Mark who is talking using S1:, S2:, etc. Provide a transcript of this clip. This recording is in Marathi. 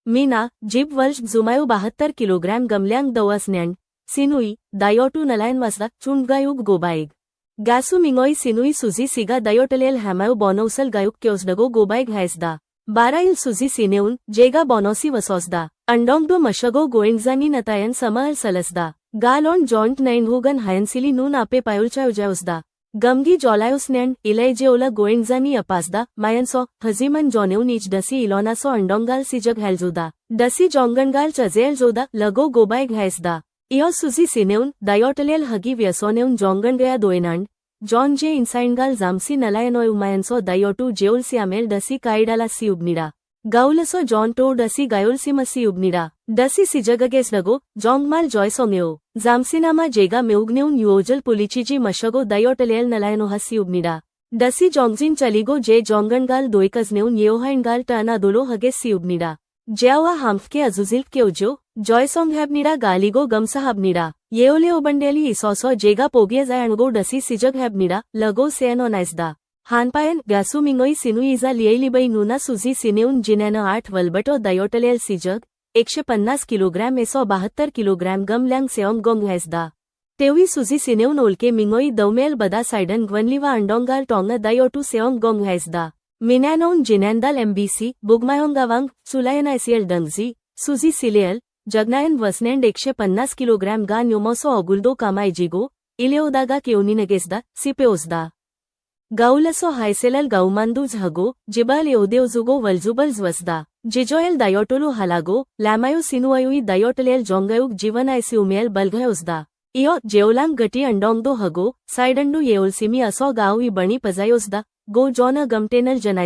S1: मीना जीप वल्श जुमायू 72 किलोग्रॅम गमल्यांग दवसन्यांड सिनुई दायोटू नलायन वाजदा चुंडगायुग गोबाईग गॅसू मिंगोई सिनुई सुजी सिगा दायोटलेल हॅमायू बॉनौसल गायुक क्योजडगो गोबाईग हैसदा 12 इल सुजी सिनेऊन जेगा बॉनोसी वसोसदा अंडोंगडो मशगो गोइंगजानी नतायन समअल सलसदा गालोन जॉन्ट नैनहुगन हायनसिली नून आपे पायुलचा उजाउसदा गमगी जॉलायुसनेंड इलेजेओला गोइंगजानी अपासदा मायनसो हजीमन जॉनेउन इच डसी इलोनासो अंडोंगाल सिजग हेलजुदा डसी जोंगणगाल चजेल जोदा लगो गोबाईग हैसदा इयो सुजी सिनेउन दायोटलेल हगी व्यसोनेउन जोंगण गया दोएनांड जॉन जे इन्साइनगाल जामसी नलायनोय उमायनसो दायोटू जेउल सियामेल डसी काइडाला सी उबनिडा गाउलसो जॉन टो डसी गायुलसी मसी उबनिडा डसी सिजगगेस लगो जोंगमाल जॉयसोंगेओ जामसिनामा जेगा मेउगनेउन युओजल पुलिचीजी मशगो दायोटलेल नलायनो हसी उबनिडा डसी जोंगजिन चलिगो जे जोंगणगाल दोयकजनेउन येओहाइनगाल टना दोलो हगेस सी उबनिडा जेवा हाम्फके अजुजिल केउजो जॉयसोंग हैबनिडा गालिगो गमसा हबनिडा येओले ओबंडेली इसोसो जेगा पोगिया जायणगो डसी सिजग हैबनिडा लगो सेनो नाइसदा हानपायन गॅसू मिंगोई सिनुईजा लिएलिबई नूना सुजी सिनेउन जिनेनो 8 वलबटो दायोटलेल सिजग 150 किलोग्रॅम एसो 72 किलोग्रॅम गमल्यांग सेओंग गोंग हैसदा तेवी सुजी सिनेउन ओलके मिंगोई दौमेल बदा साइडन ग्वनलीवा अंडोंगाल टोंग दायोटू सेओंग गोंग हैसदा मिनैनोन जिनेंदाल एमबीसी बुगमायोंगावांग सुलायनाइसियल डंगजी सुजी सिलेयल जगनायन वसनेंड 150 किलोग्रॅम गा न्योमोसो ओगुल्दो कामायजिगो इलेओदागा केउनिनगेसदा सिपेओसदा गाउलसो हायसेलल गाउमांदूज हगो जिबाल एओदेओजुगो वल्जुबल ज्वसदा जिजोएल दायोटोलु हलागो लॅमायु सिनुआयुई दायोटलेल जोंगायुग जीवनायसी उमेल बलघयोसदा इयो जेओलांग गटी अंडोंगदो हगो साइडंडू येओलसिमी असो गाउई बणी पजायोसदा गो जॉन गमटेनल जनाय